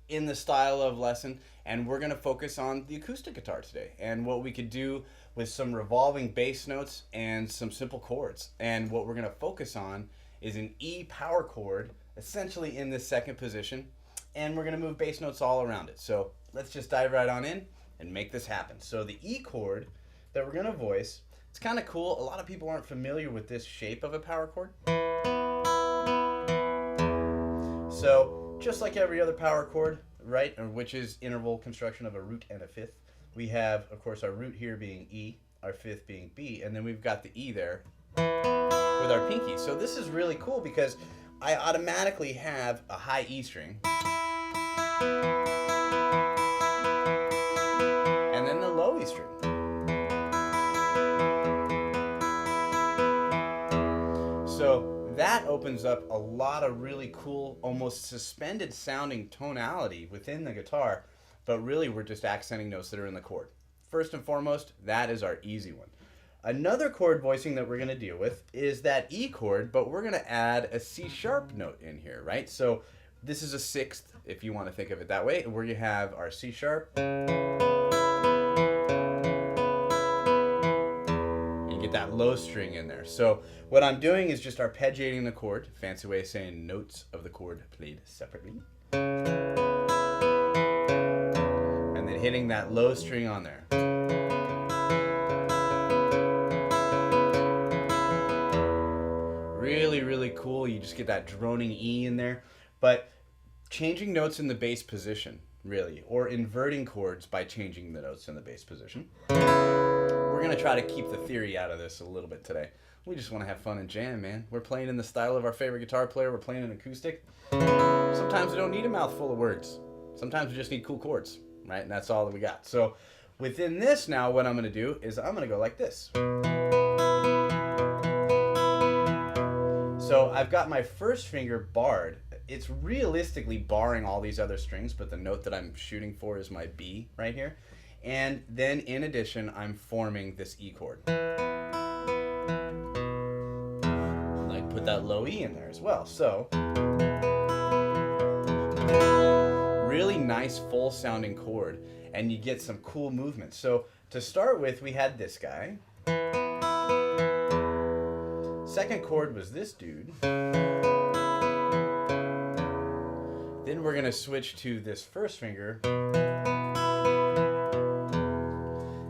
in the style of lesson, and we're going to focus on the acoustic guitar today and what we could do with some revolving bass notes and some simple chords. And what we're going to focus on is an E power chord, essentially in this second position, and we're going to move bass notes all around it. So let's just dive right on in and make this happen. So the E chord that we're going to voice, it's kind of cool. A lot of people aren't familiar with this shape of a power chord. So just like every other power chord, right, which is interval construction of a root and a fifth, we have, of course, our root here being E, our fifth being B, and then we've got the E there with our pinky. So this is really cool because I automatically have a high E string and then the low E string. So that opens up a lot of really cool, almost suspended sounding tonality within the guitar, but really we're just accenting notes that are in the chord. First and foremost, that is our easy one. Another chord voicing that we're going to deal with is that E chord, but we're going to add a C sharp note in here, right? So this is a sixth, if you want to think of it that way, where you have our C sharp. Get that low string in there. So what I'm doing is just arpeggiating the chord, fancy way of saying notes of the chord played separately, and then hitting that low string on there. Really, really cool. You just get that droning E in there, but changing notes in the bass position, really, or inverting chords by changing the notes in the bass position. We're going to try to keep the theory out of this a little bit today. We just want to have fun and jam, man. We're playing in the style of our favorite guitar player. We're playing an acoustic. Sometimes we don't need a mouthful of words. Sometimes we just need cool chords, right? And that's all that we got. So within this now, what I'm going to do is I'm going to go like this. So I've got my first finger barred. It's realistically barring all these other strings, but the note that I'm shooting for is my B right here. And then in addition, I'm forming this E chord. Like put that low E in there as well. So really nice full sounding chord, and you get some cool movement. So to start with, we had this guy. Second chord was this dude. Then we're gonna switch to this first finger.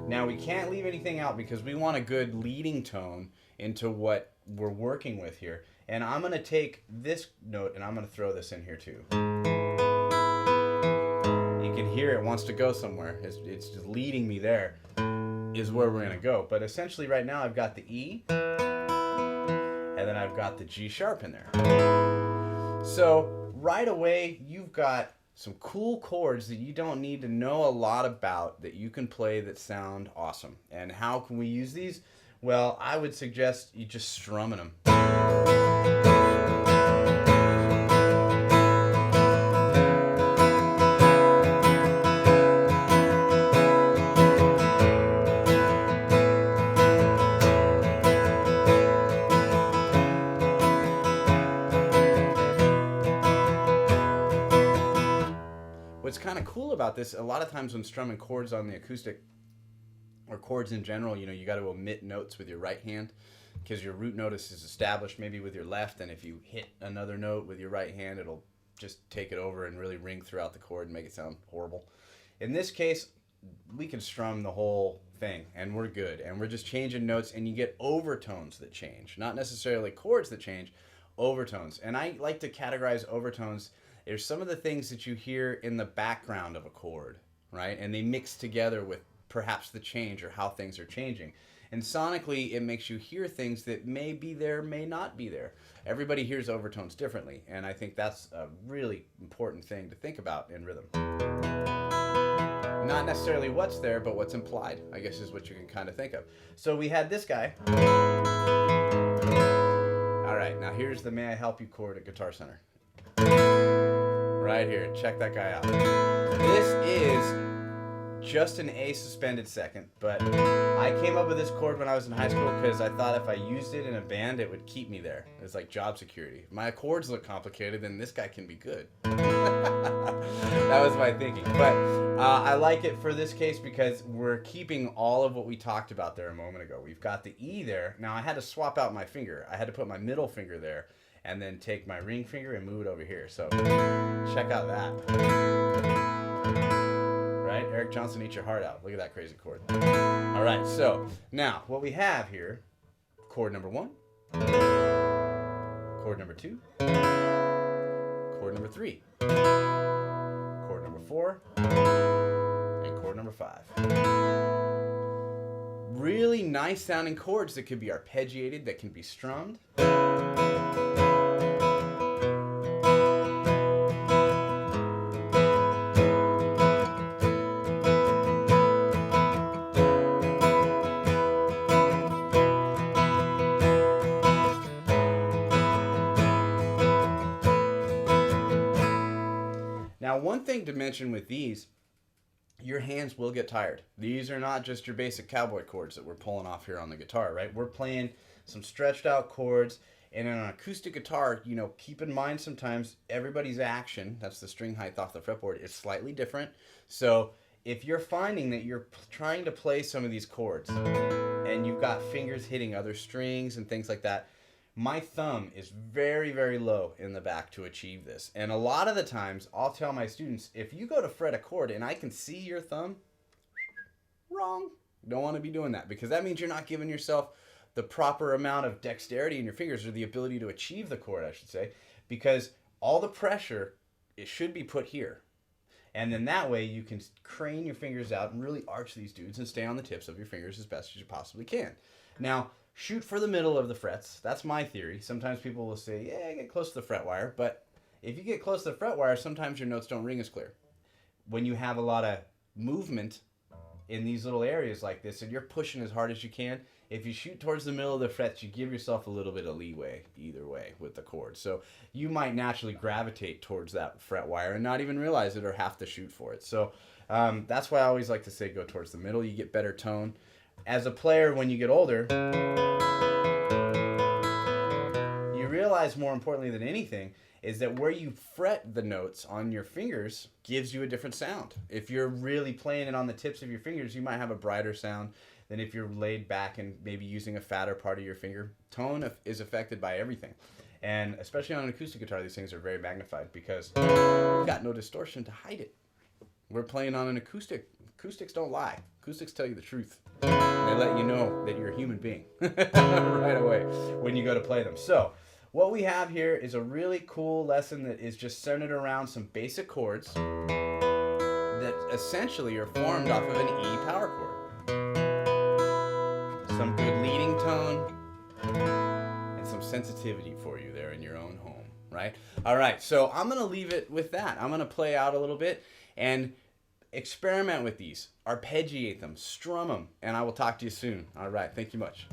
Now we can't leave anything out because we want a good leading tone into what we're working with here. And I'm going to take this note and I'm going to throw this in here too. You can hear it wants to go somewhere. It's just leading me there is where we're going to go. But essentially right now I've got the E and then I've got the G sharp in there. So right away you've got some cool chords that you don't need to know a lot about that you can play that sound awesome. And how can we use these? Well, I would suggest you just strumming them. What's kind of cool about this, a lot of times when strumming chords on the acoustic, or chords in general, you know, you got to omit notes with your right hand because your root notice is established maybe with your left, and if you hit another note with your right hand, it'll just take it over and really ring throughout the chord and make it sound horrible. In this case, we can strum the whole thing and we're good, and we're just changing notes, and you get overtones that change, not necessarily chords that change, overtones. And I like to categorize overtones. There's some of the things that you hear in the background of a chord, right? And they mix together with perhaps the change or how things are changing. And sonically, it makes you hear things that may be there, may not be there. Everybody hears overtones differently, and I think that's a really important thing to think about in rhythm. Not necessarily what's there, but what's implied, I guess is what you can kind of think of. So we had this guy. All right, now here's the May I Help You chord at Guitar Center. Right here, check that guy out. This is just an A suspended second, but I came up with this chord when I was in high school because I thought if I used it in a band, it would keep me there. It's like job security. If my chords look complicated, then this guy can be good. That was my thinking. But I like it for this case because we're keeping all of what we talked about there a moment ago. We've got the E there. Now I had to swap out my finger. I had to put my middle finger there and then take my ring finger and move it over here. So check out that. Right? Eric Johnson, eat your heart out. Look at that crazy chord. All right, so now what we have here, chord number 1, chord number 2, chord number 3, chord number 4, and chord number 5. Really nice sounding chords that could be arpeggiated, that can be strummed. Now, one thing to mention with these, your hands will get tired. These are not just your basic cowboy chords that we're pulling off here on the guitar, right? We're playing some stretched out chords, and on an acoustic guitar, you know, keep in mind sometimes everybody's action, that's the string height off the fretboard, is slightly different. So if you're finding that you're trying to play some of these chords and you've got fingers hitting other strings and things like that, my thumb is very, very low in the back to achieve this. And a lot of the times, I'll tell my students, if you go to fret a chord and I can see your thumb, wrong. Don't want to be doing that because that means you're not giving yourself the proper amount of dexterity in your fingers, or the ability to achieve the chord, I should say, because all the pressure, it should be put here. And then that way you can crane your fingers out and really arch these dudes and stay on the tips of your fingers as best as you possibly can. Now, shoot for the middle of the frets. That's my theory. Sometimes people will say, yeah, get close to the fret wire. But if you get close to the fret wire, sometimes your notes don't ring as clear. When you have a lot of movement in these little areas like this and you're pushing as hard as you can, if you shoot towards the middle of the frets, you give yourself a little bit of leeway either way with the chord. So you might naturally gravitate towards that fret wire and not even realize it or have to shoot for it. So that's why I always like to say go towards the middle. You get better tone. As a player, when you get older, you realize more importantly than anything is that where you fret the notes on your fingers gives you a different sound. If you're really playing it on the tips of your fingers, you might have a brighter sound than if you're laid back and maybe using a fatter part of your finger. Tone is affected by everything. And especially on an acoustic guitar, these things are very magnified because you've got no distortion to hide it. We're playing on an acoustic. Acoustics don't lie. Acoustics tell you the truth. They let you know that you're a human being right away when you go to play them. So what we have here is a really cool lesson that is just centered around some basic chords that essentially are formed off of an E power chord. Some good leading tone and some sensitivity for you there in your own home, right? All right, so I'm going to leave it with that. I'm going to play out a little bit and experiment with these, arpeggiate them, strum them, and I will talk to you soon. All right, thank you much.